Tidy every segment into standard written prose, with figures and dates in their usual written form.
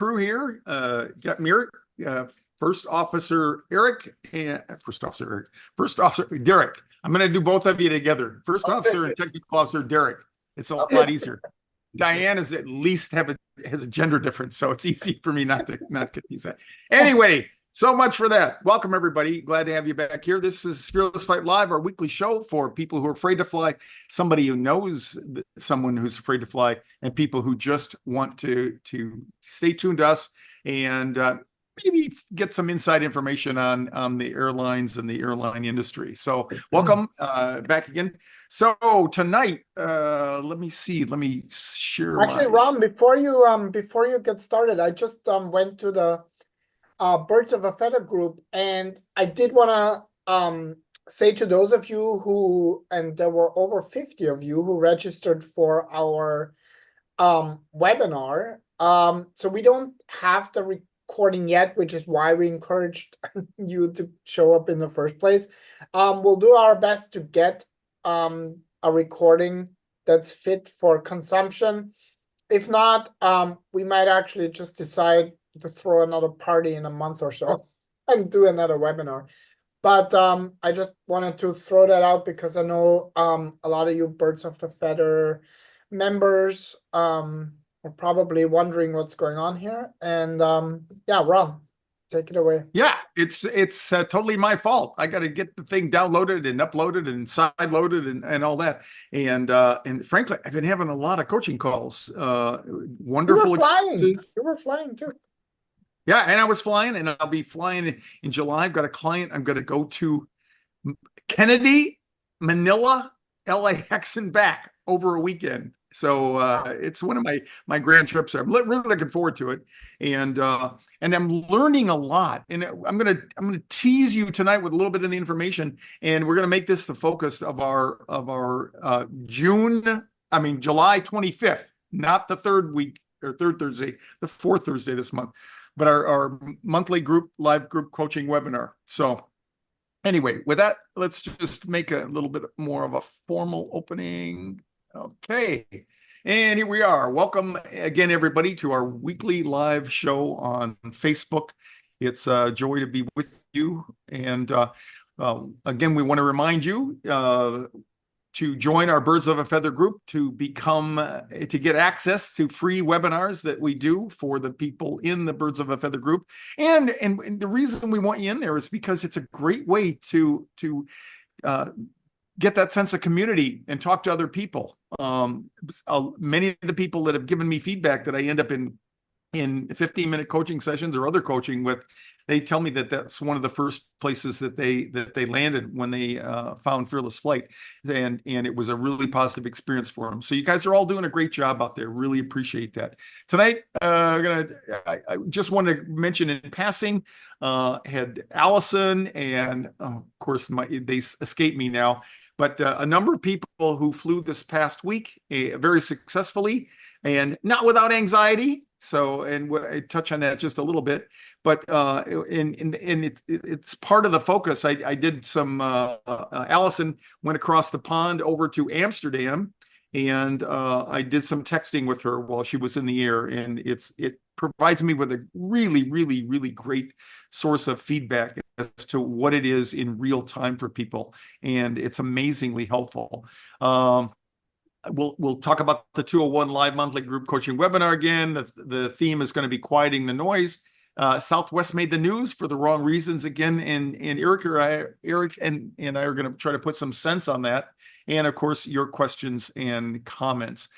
crew here. Got Merrick, First Officer Eric, and First Officer Derek. I'm going to do both of you together. First Officer and Technical Officer Derek. It's a lot easier. Diane is at least has a gender difference, so it's easy for me not confuse that. Anyway, so much for that. Welcome everybody. Glad to have you back here. This is Fearless Flight Live, our weekly show for people who are afraid to fly, somebody who knows someone who's afraid to fly, and people who just want to stay tuned to us and maybe get some inside information on the airlines and the airline industry. So welcome back again. So tonight, let me share. Actually, Ron, before you get started, I just went to the Birds of a Feather group, and I did want to say to those of you who, and there were over 50 of you who registered for our webinar. So we don't have the recording yet, which is why we encouraged you to show up in the first place. We'll do our best to get a recording that's fit for consumption. If not, we might actually just decide to throw another party in a month or so and do another webinar. But I just wanted to throw that out because I know a lot of you Birds of the Feather members are probably wondering what's going on here. And yeah, Ron, take it away. Yeah, it's totally my fault. I got to get the thing downloaded and uploaded and side loaded and all that. And frankly, I've been having a lot of coaching calls. Wonderful experiences. You were flying too. Yeah, and I was flying, and I'll be flying in July. I've got a client. I'm going to go to Kennedy, Manila, LAX, and back over a weekend. So it's one of my grand trips. I'm really looking forward to it, and I'm learning a lot. And I'm gonna tease you tonight with a little bit of the information, and we're gonna make this the focus of our July 25th, not the third week or third Thursday, the fourth Thursday this month, but our monthly live group coaching webinar. So anyway, with that, let's just make a little bit more of a formal opening. Okay, and here we are. Welcome again, everybody, to our weekly live show on Facebook. It's a joy to be with you. And again, we want to remind you to join our Birds of a Feather group to get access to free webinars that we do for the people in the Birds of a Feather group. And the reason we want you in there is because it's a great way to get that sense of community and talk to other people. Many of the people that have given me feedback that I end up in 15-minute coaching sessions or other coaching with, they tell me that that's one of the first places that they landed when they found Fearless Flight, and it was a really positive experience for them. So you guys are all doing a great job out there. Really appreciate that. Tonight, I just want to mention in passing, had Allison and of course they escape me now, but a number of people who flew this past week very successfully and not without anxiety. So, and I touch on that just a little bit, but it's part of the focus. I did some. Allison went across the pond over to Amsterdam, and I did some texting with her while she was in the air, and it provides me with a really, really, really great source of feedback as to what it is in real time for people, and it's amazingly helpful. We'll talk about the 201 live monthly group coaching webinar again. The theme is going to be quieting the noise. Southwest made the news for the wrong reasons again, and Eric and I are going to try to put some sense on that. And of course, your questions and comments.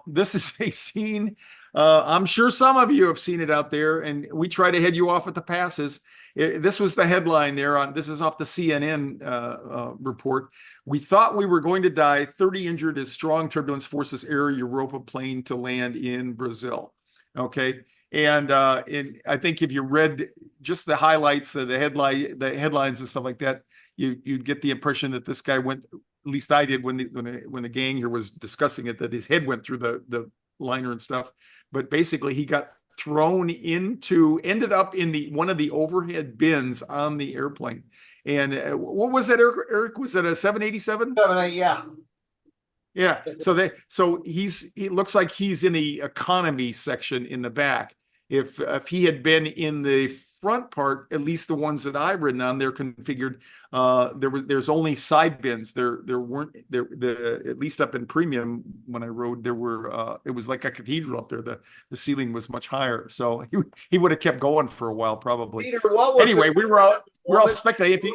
This is a scene. I'm sure some of you have seen it out there, and we try to head you off at the passes. This was the headline there. This is off the CNN report. We thought we were going to die. 30 injured as strong turbulence forces Air Europa plane to land in Brazil. Okay. And I think if you read just the highlights of the headlines and stuff like that, you'd get the impression that this guy went, at least I did when the gang here was discussing it, that his head went through the liner and stuff. But basically he got ended up in one of the overhead bins on the airplane. And what was that, Eric? Was it a 787? 78, yeah. Yeah. So he looks like he's in the economy section in the back. if he had been in the front part, at least the ones that I've ridden on, they're configured. There's only side bins. There weren't at least up in premium when I rode, there were it was like a cathedral up there. The ceiling was much higher, so he would have kept going for a while probably. Peter, what was anyway, we're all speculating.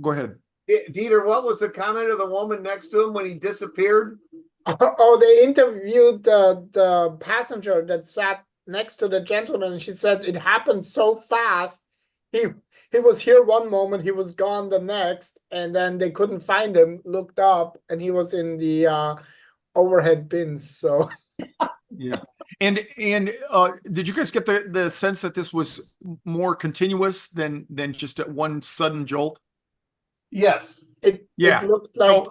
Go ahead. Dieter, what was the comment of the woman next to him when he disappeared? Oh, they interviewed the passenger that sat next to the gentleman, and she said it happened so fast. He was here one moment, he was gone the next, and then they couldn't find him. Looked up, and he was in the overhead bins. So yeah, and did you guys get the sense that this was more continuous than just at one sudden jolt? Yes. It looked like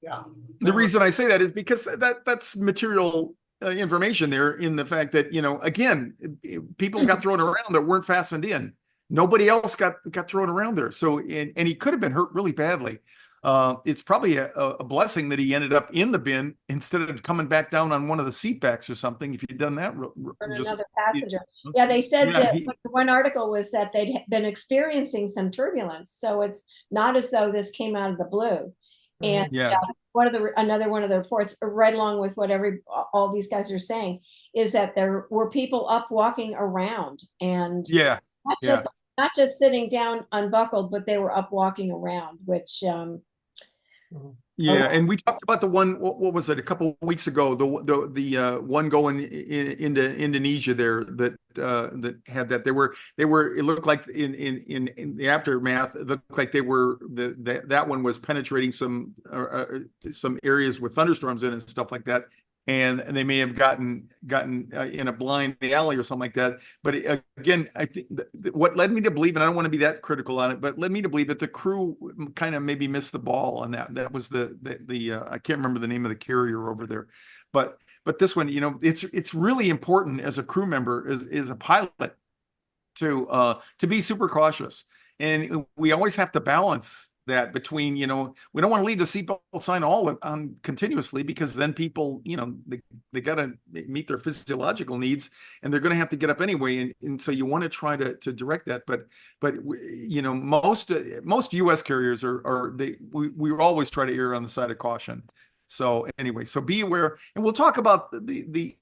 Yeah. The reason I say that is because that's material information there in the fact that, again, people got thrown around that weren't fastened in. Nobody else got thrown around there. So, and he could have been hurt really badly. It's probably a blessing that he ended up in the bin instead of coming back down on one of the seat backs or something. If he'd done that, another passenger. Yeah, they said that one article was that they'd been experiencing some turbulence. So it's not as though this came out of the blue. And another one of the reports, right along with what all these guys are saying, is that there were people up walking around, and not just sitting down unbuckled, but they were up walking around, which and we talked about the one, what was it, a couple of weeks ago, the one going into Indonesia there that had that. They were it looked like in the aftermath, it looked like they were that one was penetrating some areas with thunderstorms in it and stuff like that. And they may have gotten in a blind alley or something like that. But again, I think what led me to believe, and I don't want to be that critical on it, but led me to believe that the crew kind of maybe missed the ball on that. That was the I can't remember the name of the carrier over there, but this one, it's really important as a crew member, as a pilot, to be super cautious, and we always have to balance that between, we don't want to leave the seatbelt sign on continuously, because then people, they got to meet their physiological needs, and they're going to have to get up anyway. And so you want to try to direct that. But most US carriers we always try to err on the side of caution. So anyway, so be aware, and we'll talk about the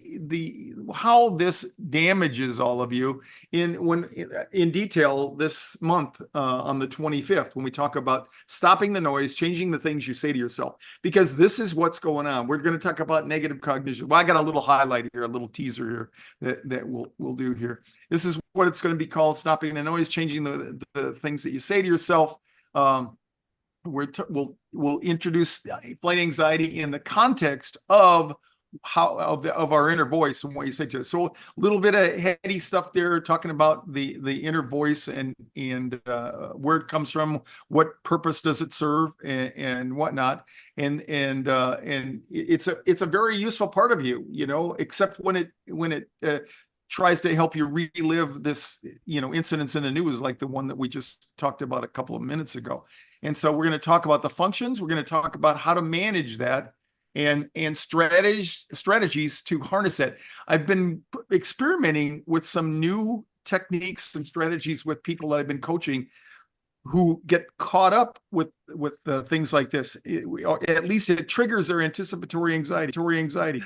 how this damages all of you in detail this month on the 25th, when we talk about stopping the noise, changing the things you say to yourself, because this is what's going on. We're going to talk about negative cognition. Well, I got a little highlight here, a little teaser here that we'll do here. This is what it's going to be called: stopping the noise, changing the things that you say to yourself. We'll introduce flight anxiety in the context of our inner voice and what you say to us. So a little bit of heady stuff there, talking about the inner voice and where it comes from, what purpose does it serve, and whatnot. And it's a very useful part of you, except when it tries to help you relive this, incidents in the news like the one that we just talked about a couple of minutes ago. And so we're going to talk about the functions. We're going to talk about how to manage that and strategies to harness that. I've been experimenting with some new techniques and strategies with people that I've been coaching who get caught up with things like this. At least it triggers their anticipatory anxiety.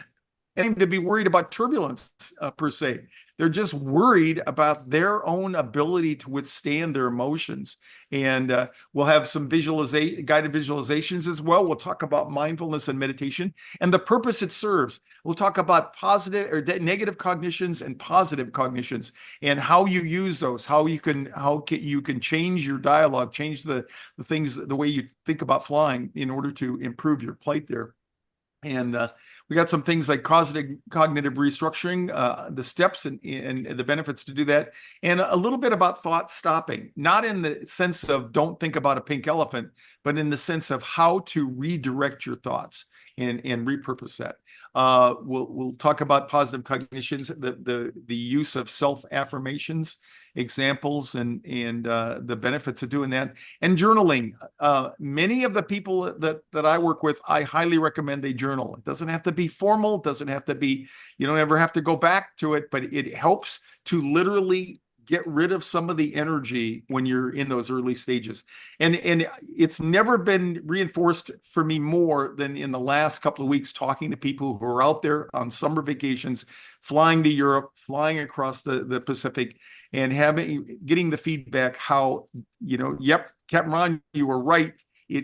And to be worried about turbulence per se. They're just worried about their own ability to withstand their emotions. And we'll have some guided visualizations as well. We'll talk about mindfulness and meditation and the purpose it serves. We'll talk about positive or negative cognitions and positive cognitions, and how you use those, how you can change your dialogue, change the things, the way you think about flying in order to improve your plight there. And we got some things like cognitive restructuring, the steps and the benefits to do that, and a little bit about thought stopping, not in the sense of don't think about a pink elephant, but in the sense of how to redirect your thoughts. and repurpose that. We'll talk about positive cognitions, the use of self-affirmations, examples, and the benefits of doing that, and journaling. Many of the people that I work with, I highly recommend they journal. It doesn't have to be formal. It doesn't have to be, you don't ever have to go back to it, but it helps to literally get rid of some of the energy when you're in those early stages. And it's never been reinforced for me more than in the last couple of weeks, talking to people who are out there on summer vacations, flying to Europe, flying across the Pacific, and getting the feedback how, yep, Capt Ron, you were right.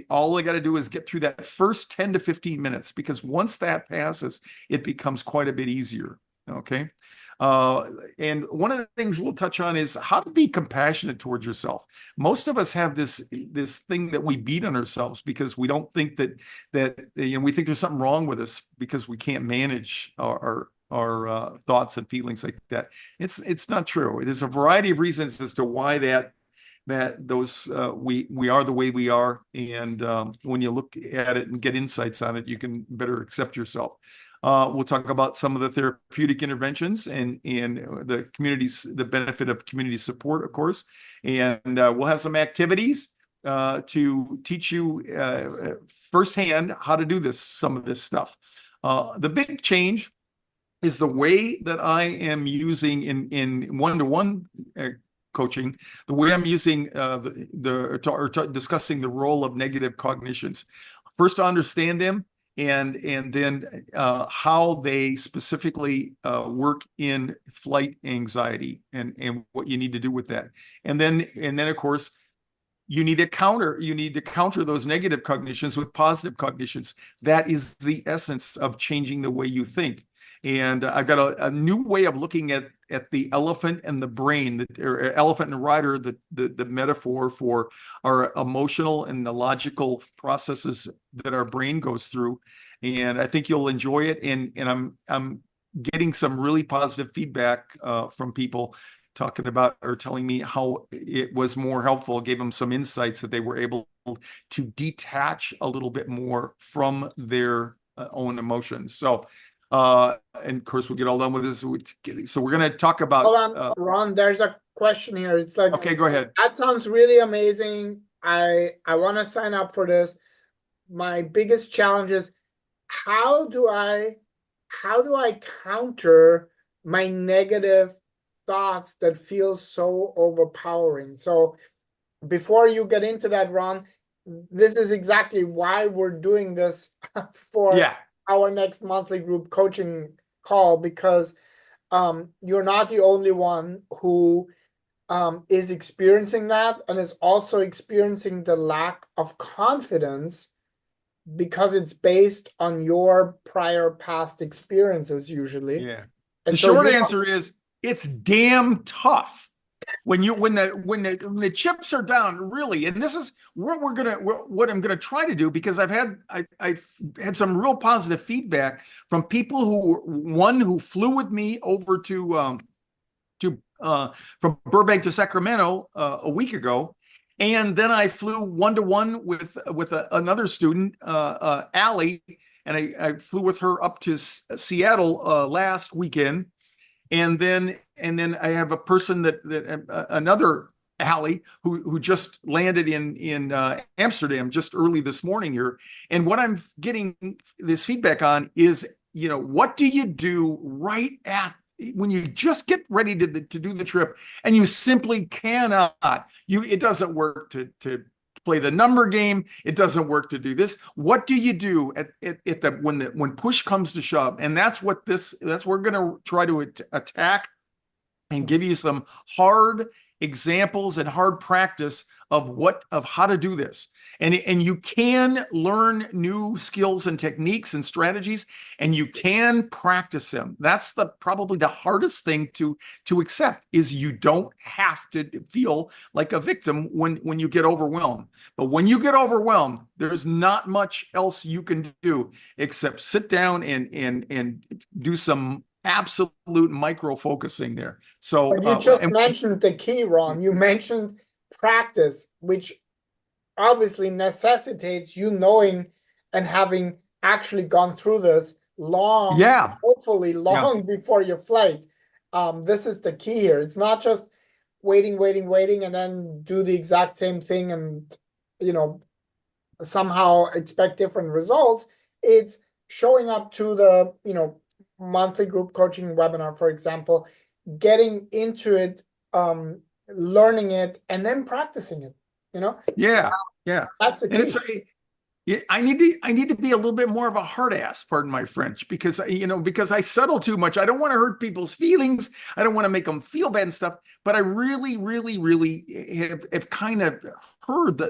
All I got to do is get through that first 10 to 15 minutes, because once that passes, it becomes quite a bit easier. Okay. And one of the things we'll touch on is how to be compassionate towards yourself. Most of us have this thing that we beat on ourselves because we don't think that we think there's something wrong with us because we can't manage our thoughts and feelings like that. It's not true. There's a variety of reasons as to why we are the way we are. And when you look at it and get insights on it, you can better accept yourself. We'll talk about some of the therapeutic interventions and the benefit of community support, of course. And we'll have some activities to teach you firsthand how to do some of this stuff. The big change is the way that I am using in one-to-one coaching, the way I'm using discussing the role of negative cognitions. First, to understand them, and then how they specifically work in flight anxiety and what you need to do with that. And then of course, you need to counter those negative cognitions with positive cognitions. That is the essence of changing the way you think. And I've got a new way of looking at the elephant and the brain, or elephant and rider, the metaphor for our emotional and the logical processes that our brain goes through. And I think you'll enjoy it. And I'm getting some really positive feedback from people talking about or telling me how it was more helpful, gave them some insights that they were able to detach a little bit more from their own emotions. So and of course we'll get all done with this. So we're going to talk about. Hold on, Ron, there's a question here. It's like, okay, go ahead. That sounds really amazing. I want to sign up for this. My biggest challenge is how do I counter my negative thoughts that feel so overpowering? So before you get into that, Ron, this is exactly why we're doing this for our next monthly group coaching call, because you're not the only one who is experiencing that and is also experiencing the lack of confidence because it's based on your prior past experiences usually. Yeah. And the short answer is it's damn tough. When the chips are down, really, and this is what I'm gonna try to do, because I've had some real positive feedback from people who flew with me over from Burbank to Sacramento a week ago, and then I flew one-to-one with another student, Allie, and I flew with her up to Seattle last weekend. And then I have a person another Allie who just landed in Amsterdam just early this morning here. And what I'm getting this feedback on is, what do you do right when you just get ready to do the trip and you simply cannot, it doesn't work to play the number game. It doesn't work to do this. What do you do when push comes to shove? And that's what we're going to try to attack and give you some hard examples and hard practice of how to do this. And you can learn new skills and techniques and strategies, and you can practice them. That's probably the hardest thing to accept, is you don't have to feel like a victim when you get overwhelmed. But when you get overwhelmed, there's not much else you can do except sit down and do some absolute micro focusing there. So but you just mentioned the key, Ron. You mentioned practice, which obviously necessitates you knowing and having actually gone through this long, Yeah. hopefully long before your flight. This is the key here. It's not just waiting, and then do the exact same thing and, you know, somehow expect different results. It's showing up to the, you know, monthly group coaching webinar, for example, getting into it, learning it, and then practicing it, you know? Yeah. That's the key. And I need to be a little bit more of a hard ass, pardon my French, because because I settle too much. I don't want to hurt people's feelings. I don't want to make them feel bad and stuff. But I really have kind of heard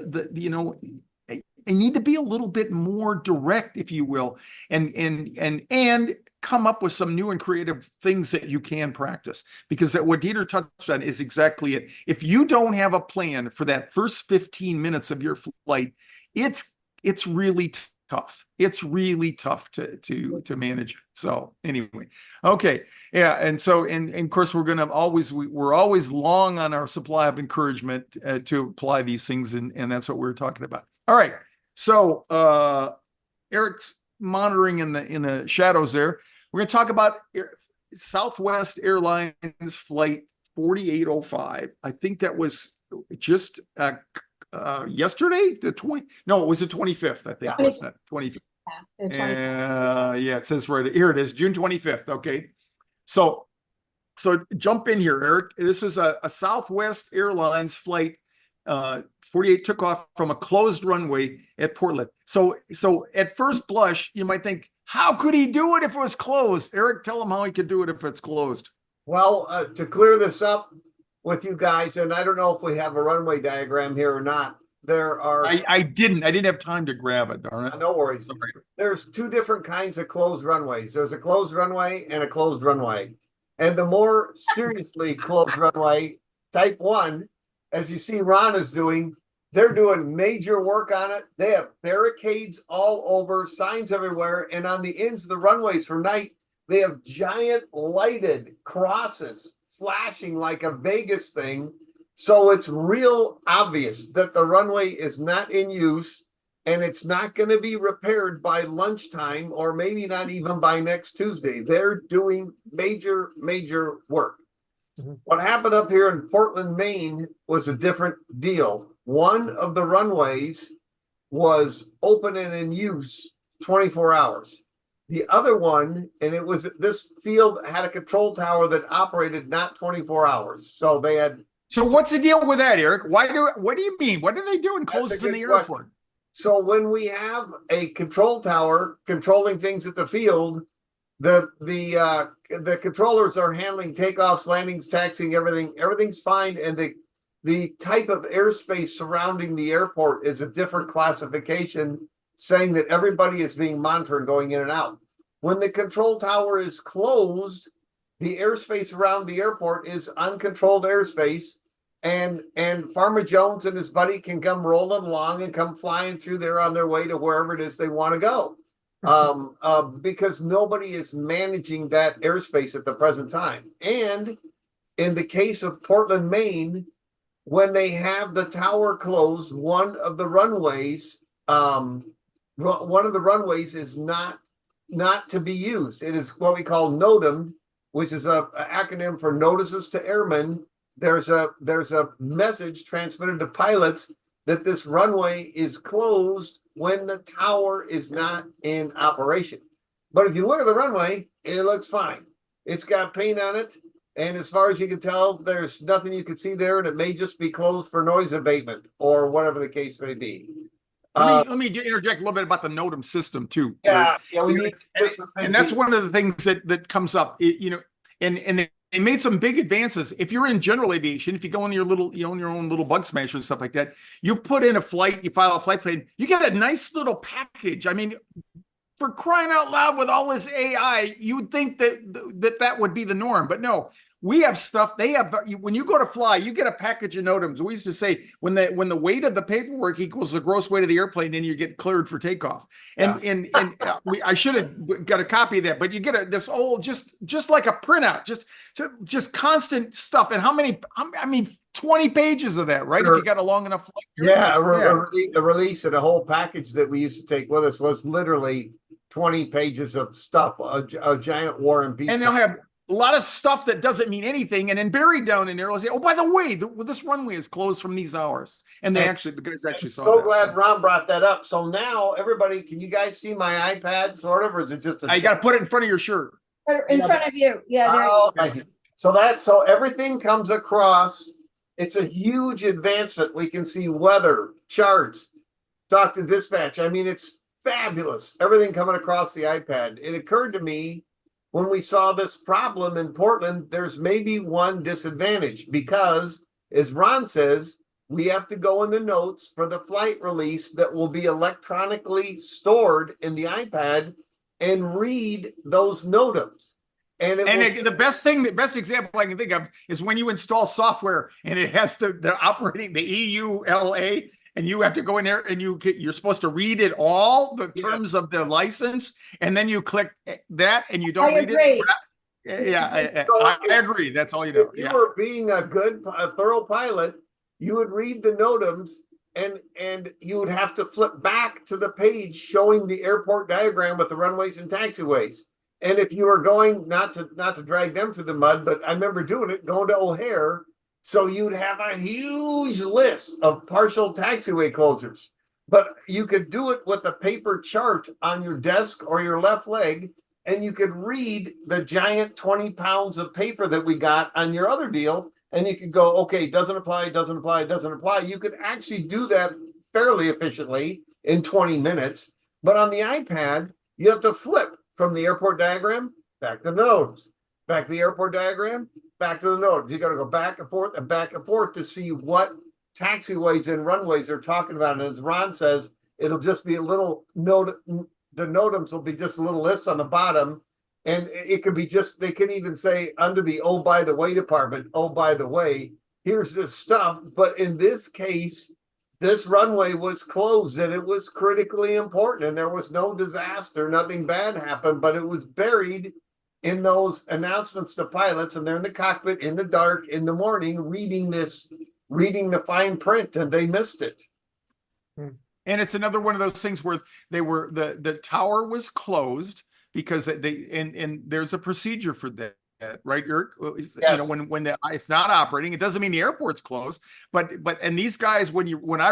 I need to be a little bit more direct, if you will, and come up with some new and creative things that you can practice. Because what Dieter touched on is exactly it. If you don't have a plan for that first 15 minutes of your flight, it's really tough. It's really tough to manage it. So anyway, okay. Yeah. And so, and of course we're always long on our supply of encouragement to apply these things. And that's what we're talking about. All right. So, Eric's monitoring in the shadows there. We're going to talk about Southwest Airlines flight 4805. I think that was just, yesterday, it was the 25th, I think, wasn't it? 25th. Yeah, it says right here, it is June 25th. Okay. So jump in here, Eric. This is a Southwest Airlines flight, 48 took off from a closed runway at Portland. So at first blush, you might think, how could he do it if it was closed? Eric, tell him how he could do it if it's closed. Well, to clear this up with you guys, and I don't know if we have a runway diagram here or not. There are. I didn't have time to grab it. Darn it. No worries. Sorry. There's two different kinds of closed runways. There's a closed runway and a closed runway. And the more seriously closed runway, type 1, as you see Ron is doing, they're doing major work on it. They have barricades all over, signs everywhere, and on the ends of the runways for night, they have giant lighted crosses flashing like a Vegas thing. So it's real obvious that the runway is not in use and it's not going to be repaired by lunchtime or maybe not even by next Tuesday. They're doing major work. Mm-hmm. What happened up here in Portland, Maine was a different deal. One of the runways was open and in use 24 hours. The other one, and it was, this field had a control tower that operated not 24 hours. So they had. So what's the deal with that, Eric? What do you mean? What are they doing closest in the airport? So when we have a control tower controlling things at the field, the controllers are handling takeoffs, landings, taxiing, everything. Everything's fine, and the type of airspace surrounding the airport is a different classification, saying that everybody is being monitored going in and out. When the control tower is closed, the airspace around the airport is uncontrolled airspace, and Farmer Jones and his buddy can come rolling along and come flying through there on their way to wherever it is they want to go. Because nobody is managing that airspace at the present time. And in the case of Portland, Maine, when they have the tower closed, one of the runways is not to be used. It is what we call NOTAM, which is an acronym for Notices to Airmen. There's a message transmitted to pilots that this runway is closed when the tower is not in operation. But if you look at the runway, it looks fine. It's got paint on it, and as far as you can tell, there's nothing you can see there, and it may just be closed for noise abatement or whatever the case may be. Let me interject a little bit about the NOTAM system too. Yeah, we need, and that's one of the things that comes up. And they made some big advances. If you're in general aviation, if you go on your own little bug smasher and stuff like that, you put in a flight, you file a flight plan, you get a nice little package. I mean, for crying out loud, with all this AI, you would think that would be the norm, but no. We have stuff. They have, when you go to fly, you get a package of NOTAMs. We used to say when the weight of the paperwork equals the gross weight of the airplane, then you get cleared for takeoff. And I should have got a copy of that, but you get this old, just like a printout, just constant stuff. And how many? I mean, 20 pages of that, right? If you got a long enough flight. Yeah, a release and a whole package that we used to take with us was literally 20 pages of stuff, a giant War and Peace. And they'll have a lot of stuff that doesn't mean anything, and then buried down in there, they'll say, "Oh, by the way, this runway is closed from these hours." And the guys actually saw. So glad Ron brought that up. So now everybody, can you guys see my iPad, sort of, or is it just? You got to put it in front of your shirt. In front of you, yeah. There So everything comes across. It's a huge advancement. We can see weather charts, talk to dispatch. I mean, it's fabulous. Everything coming across the iPad. It occurred to me, when we saw this problem in Portland, there's maybe one disadvantage because, as Ron says, we have to go in the notes for the flight release that will be electronically stored in the iPad and read those notams. And the best example I can think of is when you install software and it has the operating, the EULA, and you have to go in there and you're supposed to read it all, the terms of the license, and then you click that and you don't read it. Yeah, I agree. That's all you do. If you were being a thorough pilot, you would read the notams and you would have to flip back to the page showing the airport diagram with the runways and taxiways. And if you were going, not to drag them through the mud, but I remember doing it, going to O'Hare. So you'd have a huge list of partial taxiway closures, but you could do it with a paper chart on your desk or your left leg, and you could read the giant 20 pounds of paper that we got on your other deal, and you could go, okay, doesn't apply, doesn't apply, doesn't apply. You could actually do that fairly efficiently in 20 minutes, but on the iPad, you have to flip from the airport diagram back to the notes, back to the airport diagram, back to the note. You got to go back and forth to see what taxiways and runways they're talking about. And as Ron says, it'll just be a little note. The notams will be just a little list on the bottom. And it could be just, they can even say under the, oh, by the way department, oh, by the way, here's this stuff. But in this case, this runway was closed and it was critically important and there was no disaster. Nothing bad happened, but it was buried in those announcements to pilots, and they're in the cockpit in the dark in the morning reading the fine print, and they missed it. And it's another one of those things where the tower was closed because and there's a procedure for that, right, Eric? Yes. You know, when it's not operating, it doesn't mean the airport's closed, but these guys, when I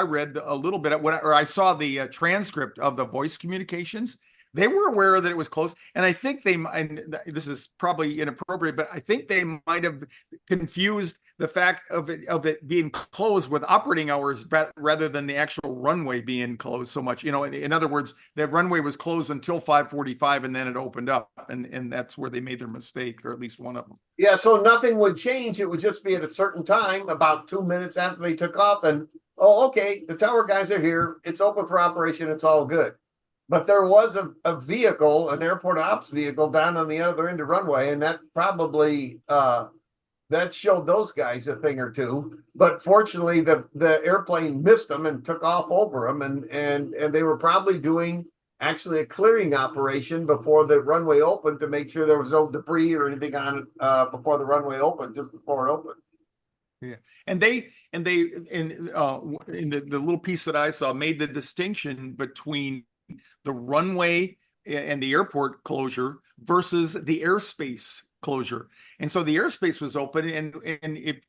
read a little bit or I saw the transcript of the voice communications, they were aware that it was closed, and I think and this is probably inappropriate, but I think they might have confused the fact of it being closed with operating hours rather than the actual runway being closed so much. You know, in other words, the runway was closed until 5:45, and then it opened up, and that's where they made their mistake, or at least one of them. Yeah, so nothing would change. It would just be at a certain time, about 2 minutes after they took off, and okay, the tower guys are here. It's open for operation. It's all good. But there was a vehicle, an airport ops vehicle down on the other end of runway, and that probably that showed those guys a thing or two. But fortunately, the airplane missed them and took off over them, and they were probably doing actually a clearing operation before the runway opened to make sure there was no debris or anything on it before the runway opened, just before it opened. Yeah, and they in the little piece that I saw made the distinction between the runway and the airport closure versus the airspace closure. And so the airspace was open. And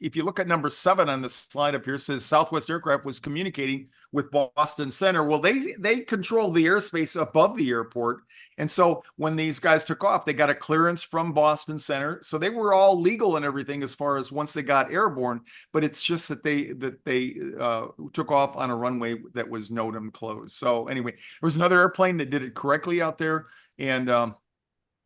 if you look at number 7 on the slide up here, it says Southwest Aircraft was communicating with Boston Center. Well, they control the airspace above the airport. And so when these guys took off, they got a clearance from Boston Center. So they were all legal and everything as far as once they got airborne. But it's just that they took off on a runway that was NOTAM closed. So anyway, there was another airplane that did it correctly out there.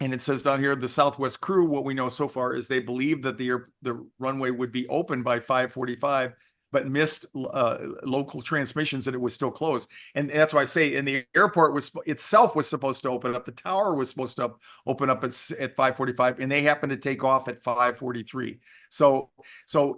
And it says down here, the Southwest crew, what we know so far is they believed that the runway would be open by 5:45, but missed local transmissions that it was still closed. And that's why I say, and the airport itself was supposed to open up. The tower was supposed to open up at 5:45, and they happened to take off at 5:43. So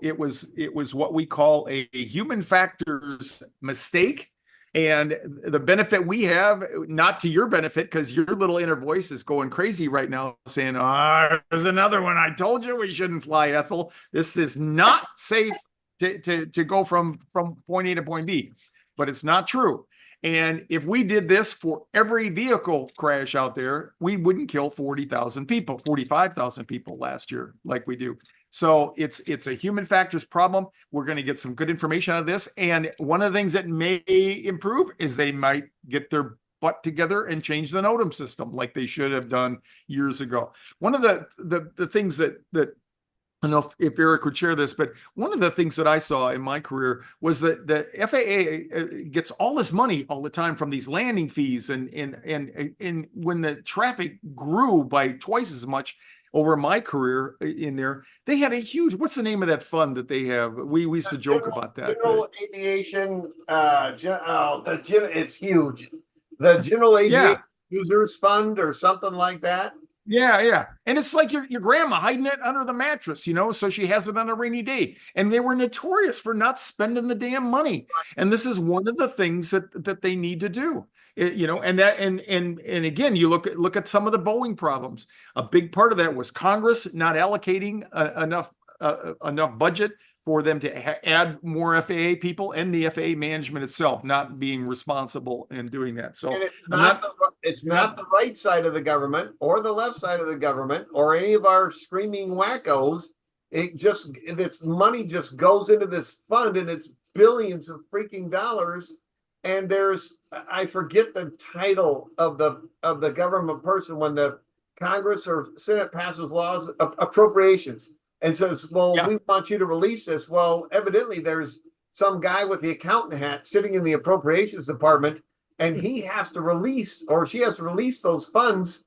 it was what we call a human factors mistake. And the benefit we have, not to your benefit, because your little inner voice is going crazy right now saying, there's another one. I told you we shouldn't fly, Ethel. This is not safe to go from point A to point B. But it's not true. And if we did this for every vehicle crash out there, we wouldn't kill 40,000 people, 45,000 people last year like we do. So it's a human factors problem. We're going to get some good information out of this. And one of the things that may improve is they might get their butt together and change the NOTAM system like they should have done years ago. One of the things that I don't know if Eric would share this, but one of the things that I saw in my career was that the FAA gets all this money all the time from these landing fees, and when the traffic grew by twice as much over my career in there, they had a huge, what's the name of that fund that they have? We used to joke about that. General Aviation, it's huge. The General Aviation Users Fund or something like that. Yeah. And it's like your grandma hiding it under the mattress, so she has it on a rainy day. And they were notorious for not spending the damn money. And this is one of the things that they need to do. And again, you look at some of the Boeing problems. A big part of that was Congress not allocating enough budget for them to add more FAA people, and the FAA management itself not being responsible in doing that. So and it's not the right side of the government or the left side of the government or any of our screaming wackos. This money just goes into this fund, and it's billions of freaking dollars. And I forget the title of the government person when the Congress or Senate passes laws, appropriations, and says, well, we want you to release this. Well, evidently there's some guy with the accountant hat sitting in the appropriations department, and he has to release, or she has to release those funds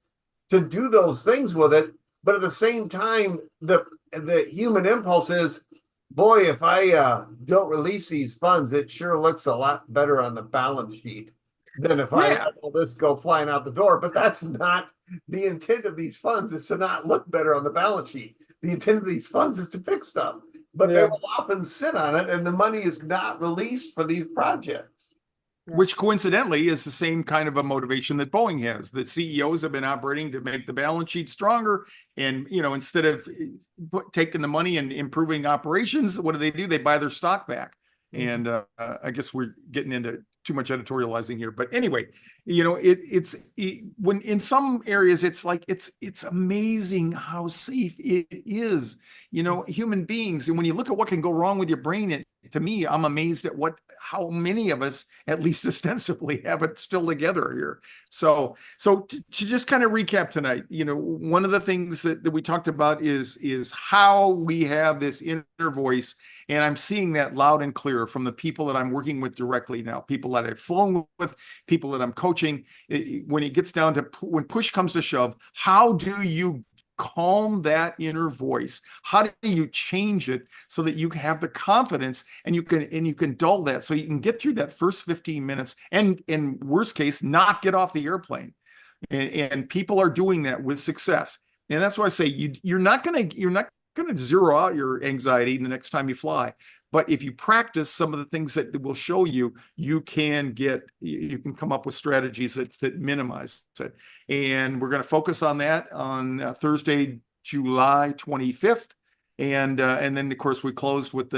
to do those things with it. But at the same time, the human impulse is, boy, if I don't release these funds, it sure looks a lot better on the balance sheet than if I let all this go flying out the door. But that's not the intent of these funds, is to not look better on the balance sheet. The intent of these funds is to fix stuff, but they will often sit on it, and the money is not released for these projects. Which coincidentally is the same kind of a motivation that Boeing has. The CEOs have been operating to make the balance sheet stronger. And, instead of taking the money and improving operations, what do? They buy their stock back. And I guess we're getting into too much editorializing here. But anyway, when in some areas, it's like, it's amazing how safe it is, human beings. And when you look at what can go wrong with your brain, to me, I'm amazed at how many of us, at least ostensibly, have it still together here. So to just kind of recap tonight, one of the things that we talked about is how we have this inner voice. And I'm seeing that loud and clear from the people that I'm working with directly now, people that I've flown with, people that I'm coaching. When it gets down to when push comes to shove, how do you calm that inner voice? How do you change it so that you can have the confidence and you can dull that, so you can get through that first 15 minutes and, in worst case, not get off the airplane? And people are doing that with success. And that's why I say you're not going to zero out your anxiety the next time you fly. But if you practice some of the things that will show you, you can come up with strategies that minimize it. And we're going to focus on that on Thursday, July 25th. And then of course we closed with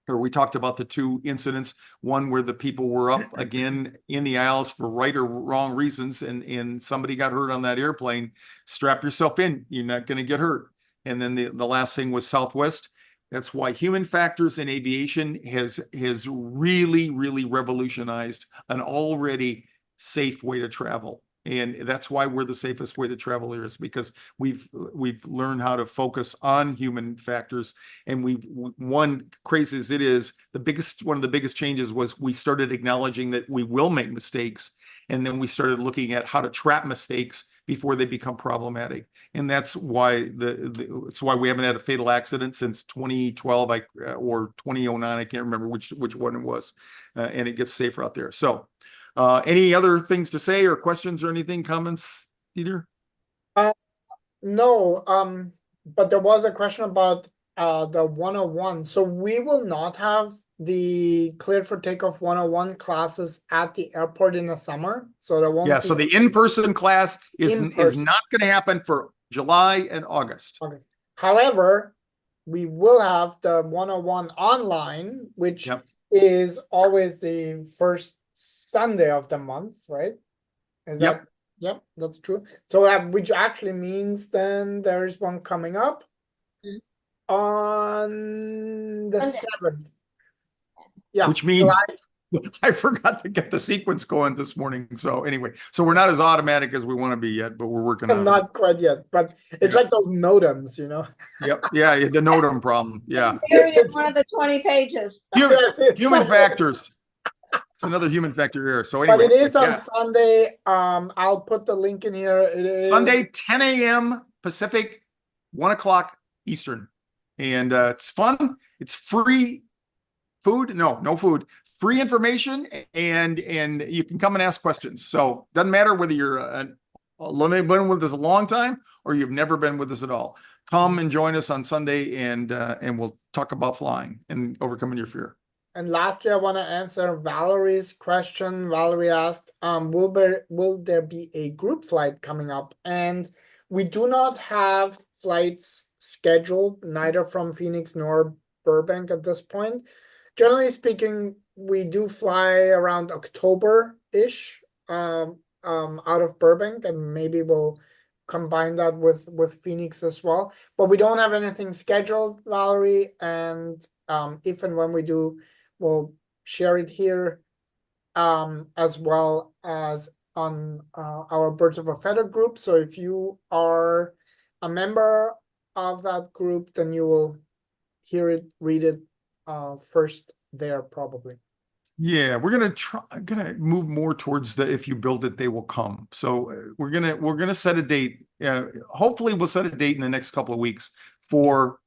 we talked about the two incidents, one where the people were up again in the aisles for right or wrong reasons, and somebody got hurt on that airplane. Strap yourself in, you're not going to get hurt. And then the last thing was Southwest. That's why human factors in aviation has really, really revolutionized an already safe way to travel. And that's why we're the safest way to travel here, is because we've learned how to focus on human factors. And one, crazy as it is, one of the biggest changes was we started acknowledging that we will make mistakes. And then we started looking at how to trap mistakes before they become problematic. And that's why it's why we haven't had a fatal accident since 2012 or 2009. I can't remember which one it was. And it gets safer out there. So any other things to say or questions or anything, comments, Peter? No, but there was a question about the 101. So we will not have the Cleared for Takeoff 101 classes at the airport in the summer. So there won't be. So the in-person class is not going to happen for July and August. However, we will have the 101 online, which is always the first Sunday of the month, right? Is Yep. that? Yep, that's true. So which actually means then there is one coming up Mhm. on the Sunday. 7th. Yeah. Which means I forgot to get the sequence going this morning. So anyway, so we're not as automatic as we want to be yet, but we're working on it. Not quite yet, but it's like those modems, you know. Yep. Yeah, the NOTAM problem. Yeah. It's buried in one of the 20 pages. Human factors. It's another human factor here. So anyway, But it is on yeah. Sunday. I'll put the link in here. It is Sunday, 10 a.m. Pacific, 1 o'clock Eastern. And it's fun. It's free food. No food. Free information, and you can come and ask questions. So doesn't matter whether you're been with us a long time or you've never been with us at all. Come and join us on Sunday, and we'll talk about flying and overcoming your fear. And lastly, I want to answer Valerie's question. Valerie asked, will there be a group flight coming up? And we do not have flights scheduled, neither from Phoenix nor Burbank at this point. Generally speaking, we do fly around October-ish out of Burbank, and maybe we'll combine that with Phoenix as well. But we don't have anything scheduled, Valerie, and if and when we do, we'll share it here, as well as on our Birds of a Feather group. So if you are a member of that group, then you will hear it, read it first there probably. Yeah, we're gonna move more towards the if you build it, they will come. So we're gonna set a date. Hopefully, we'll set a date in the next couple of weeks for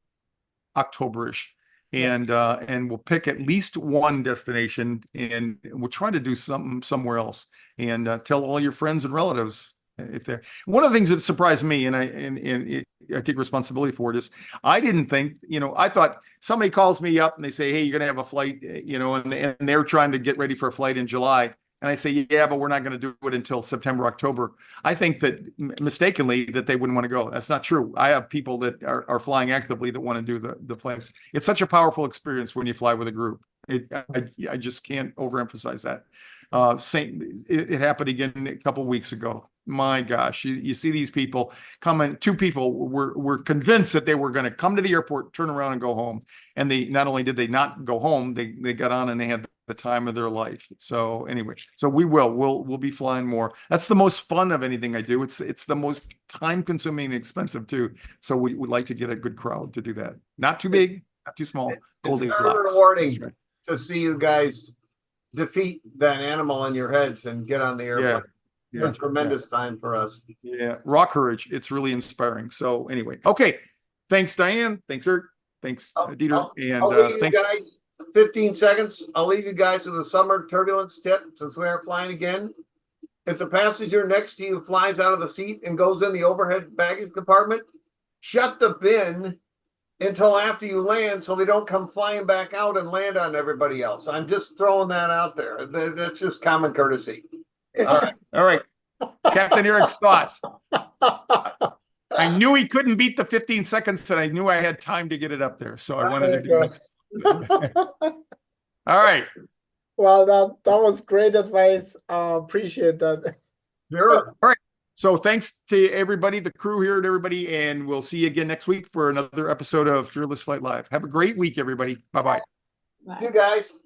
October-ish. And we'll pick at least one destination, and we'll try to do something somewhere else, and tell all your friends and relatives if they're. One of the things that surprised me, and I take responsibility for it, is I didn't think, I thought somebody calls me up and they say, hey, you're gonna have a flight, and they're trying to get ready for a flight in July. And I say, yeah, but we're not going to do it until September, October. I think that mistakenly that they wouldn't want to go. That's not true. I have people that are flying actively that want to do the flights. It's such a powerful experience when you fly with a group. I just can't overemphasize that. It happened again a couple of weeks ago. My gosh, you see these people coming. Two people were convinced that they were going to come to the airport, turn around and go home. And they not only did they not go home, they got on and they had the time of their life. So anyway, so we'll be flying more. That's the most fun of anything I do. It's the most time consuming and expensive too. So we would like to get a good crowd to do that. Not too big, not too small. It's very rewarding to see you guys defeat that animal in your heads and get on the airplane. Yeah. A tremendous time for us. Yeah, raw courage. It's really inspiring. So anyway, okay. Thanks, Diane. Thanks, Eric. Thanks, Dieter. And thanks, guys. 15 seconds. I'll leave you guys with a summer turbulence tip since we are flying again. If the passenger next to you flies out of the seat and goes in the overhead baggage compartment, shut the bin until after you land so they don't come flying back out and land on everybody else. I'm just throwing that out there. That's just common courtesy. All right. Captain Eric's thoughts. I knew he couldn't beat the 15 seconds, and I knew I had time to get it up there. So I wanted to do that. All right. Well, that was great advice. Appreciate that. Sure. All right. So thanks to everybody, the crew here and everybody, and we'll see you again next week for another episode of Fearless Flight Live. Have a great week, everybody. Bye-bye. You guys.